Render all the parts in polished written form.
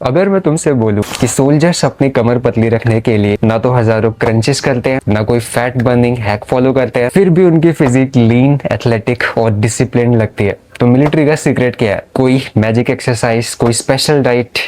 अगर मैं तुमसे बोलूं कि सोल्जर्स अपनी कमर पतली रखने के लिए ना तो हजारों क्रंचेस करते हैं, ना कोई फैट बर्निंग हैक फॉलो करते हैं, फिर भी उनकी फिजिक लीन, एथलेटिक और डिसिप्लिन लगती है, तो मिलिट्री का सीक्रेट क्या है? कोई मैजिक एक्सरसाइज, कोई स्पेशल डाइट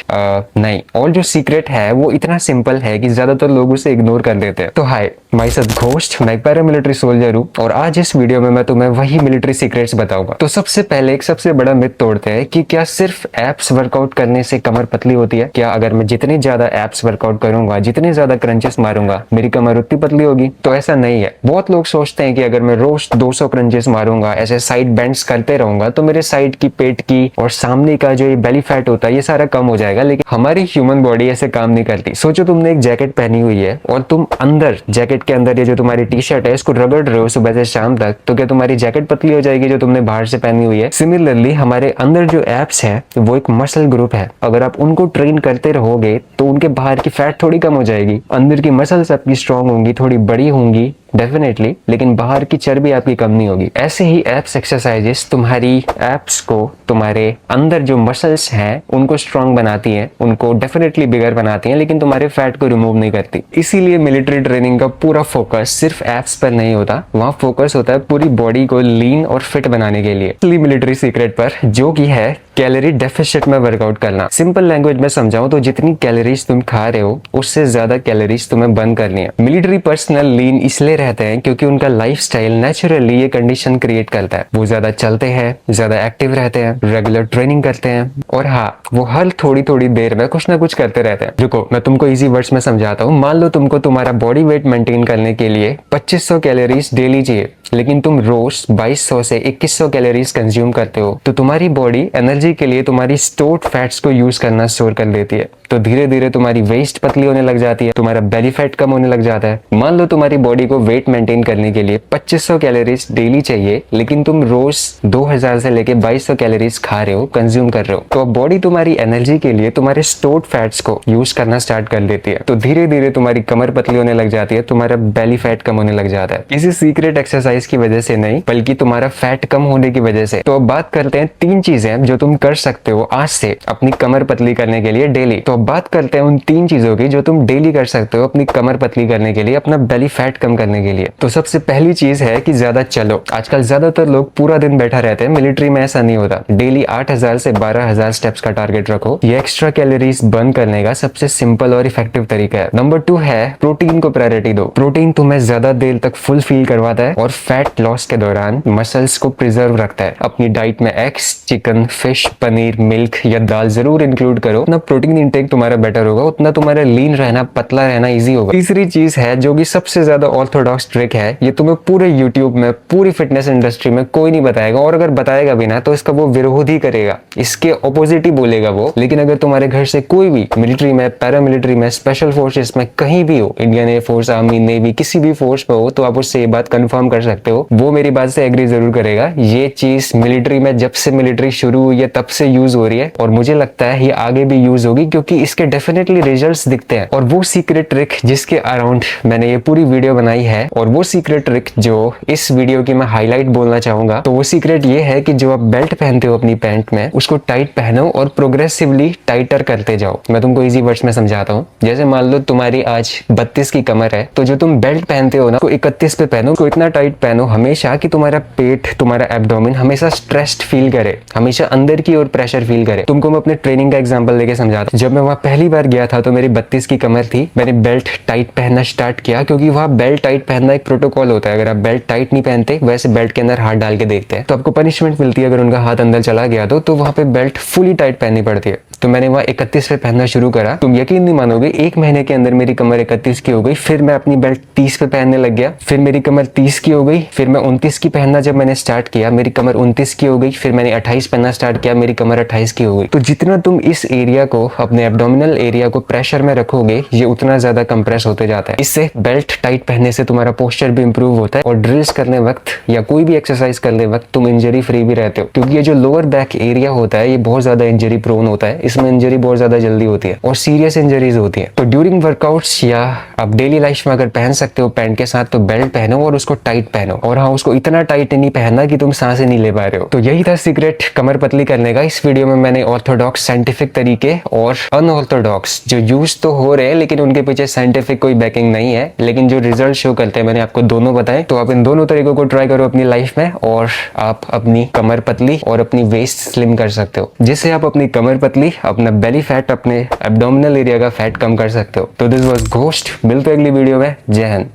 नहीं। और जो सीक्रेट है वो इतना सिंपल है कि ज्यादातर लोग उसे इग्नोर कर देते हैं। तो हाय, माय सेल्फ घोस्ट, मैं एक पैरामिलिट्री सोल्जर हूँ और आज इस वीडियो में मैं तुम्हें वही मिलिट्री सीक्रेट्स बताऊंगा। तो सबसे पहले एक सबसे बड़ा मिथ तोड़ते हैं कि क्या सिर्फ एब्स वर्कआउट करने से कमर पतली होती है? क्या अगर मैं जितनी ज्यादा एब्स वर्कआउट करूंगा, जितनी ज्यादा क्रंचेस मारूंगा, मेरी कमर उतनी पतली होगी? तो ऐसा नहीं है। बहुत लोग सोचते हैं कि अगर मैं रोज 200 क्रंचेस मारूंगा, ऐसे साइड बेंड्स करते रहूंगा, तो मेरे साइड की, पेट की और सामने का जो ये बेली फैट होता है ये सारा कम हो जाएगा। लेकिन हमारी ह्यूमन बॉडी ऐसे काम नहीं करती। सोचो तुमने एक जैकेट पहनी हुई है और तुम अंदर, जैकेट के अंदर ये जो तुम्हारी टी शर्ट है इसको रगड़ रहे हो सुबह से शाम तक, तो क्या तुम्हारी जैकेट पतली हो जाएगी जो तुमने बाहर से पहनी हुई है? सिमिलरली हमारे अंदर जो एब्स है वो एक मसल ग्रुप है। अगर आप उनको ट्रेन करते रहोगे तो उनके बाहर की फैट थोड़ी कम हो जाएगी, अंदर की मसल्स आपकी स्ट्रांग होंगी, थोड़ी बड़ी होंगी डेफिनेटली, लेकिन बाहर की चर्बी आपकी कम नहीं होगी। ऐसे ही एब्स एक्सरसाइजेस तुम्हारी एब्स को, तुम्हारे अंदर जो मसल्स हैं उनको स्ट्रांग बनाती हैं, उनको डेफिनेटली बिगर बनाती हैं, लेकिन तुम्हारे फैट को रिमूव नहीं करती। इसीलिए मिलिट्री ट्रेनिंग का पूरा फोकस सिर्फ एब्स पर नहीं होता, वहाँ फोकस होता है पूरी बॉडी को लीन और फिट बनाने के लिए। असली मिलिट्री सीक्रेट पर, जो की है कैलोरी डेफिसिट में वर्कआउट करना। सिंपल लैंग्वेज में समझाऊं तो जितनी कैलोरीज तुम खा रहे हो उससे ज्यादा कैलोरीज तुम्हें बर्न करनी है। मिलिट्री पर्सनल लीन इसलिए रहते हैं क्योंकि उनका लाइफस्टाइल नेचुरली ये कंडीशन क्रिएट करता है। वो ज्यादा चलते हैं, ज्यादा एक्टिव रहते हैं, रेगुलर ट्रेनिंग करते हैं और हाँ, वो हर थोड़ी थोड़ी देर में कुछ ना कुछ करते रहते हैं। रुको, मैं तुमको इजी वर्ड्स में समझाता हूँ। मान लो तुमको तुम्हारा बॉडी वेट मेंटेन करने के लिए 2500 कैलोरीज डेली चाहिए, लेकिन तुम रोज 2200 से 2100 कैलोरीज कंज्यूम करते हो, तो तुम्हारी बॉडी एनर्जी के लिए तुम्हारी स्टोर्ड फैट्स को यूज करना स्टोर कर लेती है। तो धीरे धीरे तुम्हारी वेस्ट पतली होने लग जाती है, तुम्हारा बेली फैट कम होने लग जाता है। मान लो तुम्हारी बॉडी को वेट मेंटेन करने के लिए 2500 कैलोरीज डेली चाहिए, लेकिन तुम रोज 2000 से लेके 2200 कैलोरीज खा रहे हो, कंज्यूम कर रहे हो, तो अब बॉडी तुम्हारी एनर्जी के लिए तुम्हारे स्टोर्ड फैट्स को यूज करना स्टार्ट कर देती है। तो धीरे धीरे तुम्हारी कमर पतली होने लग जाती है, तुम्हारा बेली फैट कम होने लग जाता है। किसी सीक्रेट एक्सरसाइज की वजह से नहीं, बल्कि तुम्हारा फैट कम होने की वजह से। तो अब बात करते हैं 3 चीजें जो तुम कर सकते हो आज से अपनी कमर पतली करने के लिए डेली। तो अब बात करते हैं उन 3 चीजों की जो तुम डेली कर सकते हो अपनी कमर पतली करने के लिए, अपना बेली फैट कम करने के लिए। तो सबसे पहली चीज है कि ज्यादा चलो। आजकल ज्यादातर लोग पूरा दिन बैठा रहते हैं, मिलिट्री में ऐसा नहीं होता। डेली 8000 से 12000 स्टेप्स का टारगेट रखो। ये एक्स्ट्रा कैलोरीज बर्न करने का सबसे सिंपल और इफेक्टिव तरीका है। नंबर 2 है प्रोटीन को प्रायोरिटी दो। प्रोटीन तुम्हें ज्यादा देर तक फुल फील करवाता है और फैट लॉस के दौरान मसल्स को प्रिजर्व रखता है। अपनी डाइट में eggs, chicken, fish, paneer, milk या दाल जरूर इंक्लूड करो। उतना प्रोटीन इंटेक तुम्हारा बेटर होगा, उतना तुम्हारा लीन रहना, पतला रहना इजी होगा। तीसरी चीज है जो कि सबसे ज्यादा ऑर्थोडॉक्स ट्रिक है, ये तुम्हें पूरे यूट्यूब में, पूरी फिटनेस इंडस्ट्री में कोई नहीं बताएगा, और अगर बताएगा भी ना तो इसका वो विरोध ही करेगा, इसके ऑपोजिट ही बोलेगा वो। लेकिन अगर तुम्हारे घर से कोई भी मिलिट्री में, पैरामिलिट्री में, स्पेशल फोर्सेस में कहीं भी हो, इंडियन एयरफोर्स, आर्मी, नेवी, किसी भी फोर्स में हो, तो आप उससे ये बात कंफर्म कर सकते हो, वो मेरी बात से एग्री जरूर करेगा। ये चीज मिलिट्री में जब से मिलिट्री शुरू हुई है तब से यूज हो रही है और मुझे लगता है ये आगे भी यूज होगी, क्योंकि इसके डेफिनेटली रिजल्ट्स दिखते हैं। और वो सीक्रेट ट्रिक जिसके अराउंड मैंने ये पूरी वीडियो बनाई है, और वो सीक्रेट ट्रिक जो इस वीडियो की मैं हाईलाइट बोलना चाहूंगा, तो वो सीक्रेट ये है कि जो आप बेल्ट पहनते हो अपनी पैंट में, उसको टाइट पहनो और प्रोग्रेसिवली टाइटर करते जाओ। मैं तुमको इजी वर्ड्स में समझाता हूँ। जैसे मान लो तुम्हारी आज 32 की कमर है, तो जो तुम बेल्ट पहनते हो ना, तो 31 पे पहनो, तो इतना टाइट पहनो हमेशा कि तुम्हारा पेट, तुम्हारा एब्डोमेन हमेशा स्ट्रेस्ड फील करे, हमेशा अंदर की ओर प्रेशर फील करे। तुमको मैं अपने ट्रेनिंग का एग्जांपल लेके समझाता हूं। जब मैं वहां पहली बार गया था तो मेरी 32 की कमर थी, मैंने बेल्ट टाइट पहनना स्टार्ट किया, क्योंकि वहां बेल्ट टाइट पहनना एक प्रोटोकॉल होता है। अगर आप बेल्ट टाइट नहीं पहनते, वैसे बेल्ट के अंदर हाथ डाल के देखते हैं तो आपको पनिशमेंट मिलती है। अगर उनका हाथ अंदर चला गया तो वहां पे बेल्ट फुली टाइट पहननी पड़ती है। तो मैंने वहां 31 पे पहनना शुरू करा। तुम यकीन नहीं मानोगे, 1 महीने के अंदर मेरी कमर 31 की हो गई। फिर मैं अपनी बेल्ट 30 पे पहनने लग गया, फिर मेरी कमर 30 की हो गई। फिर मैं 29 की पहनना जब मैंने स्टार्ट किया, मेरी कमर 29 की हो गई। फिर मैंने 28 पहनना स्टार्ट किया, मेरी कमर 28 की हो गई। तो जितना तुम इस एरिया को, अपने एब्डोमिनल एरिया को प्रेशर में रखोगे, ये उतना ज्यादा कंप्रेस होते जाता है। इससे बेल्ट टाइट पहनने से तुम्हारा पोस्चर भी इंप्रूव होता है और ड्रिल्स करने वक्त या कोई भी एक्सरसाइज करने वक्त तुम इंजरी फ्री भी रहते हो, क्योंकि ये जो लोअर बैक एरिया होता है ये बहुत ज्यादा इंजरी प्रोन होता है। इसमें इंजरी बहुत ज्यादा जल्दी होती है और सीरियस इंजरीज होती है। तो ड्यूरिंग वर्कआउट्स या आप डेली लाइफ में अगर पहन सकते हो पैंट के साथ तो बेल्ट पहनो और उसको टाइट पहनो, और हाँ उसको इतना टाइट नहीं पहनना कि तुम सांस नहीं ले पा रहे हो। तो यही था सीक्रेट कमर पतली करने का। इस वीडियो में मैंने ऑर्थोडॉक्स साइंटिफिक तरीके और अनऑर्थोडॉक्स जो यूज तो हो रहे हैं लेकिन उनके पीछे साइंटिफिक कोई बैकिंग नहीं है, लेकिन जो रिजल्ट शो करते हैं मैंने आपको दोनों बताए। तो आप इन दोनों तरीकों को ट्राई करो अपनी लाइफ में और आप अपनी कमर पतली और अपनी वेस्ट स्लिम कर सकते हो, जिससे आप अपनी कमर पतली, अपना बेली फैट, अपने एब्डोमिनल एरिया का फैट कम कर सकते हो। तो दिस वाज घोस्ट। मिलते हैं अगली वीडियो में। जय हिंद।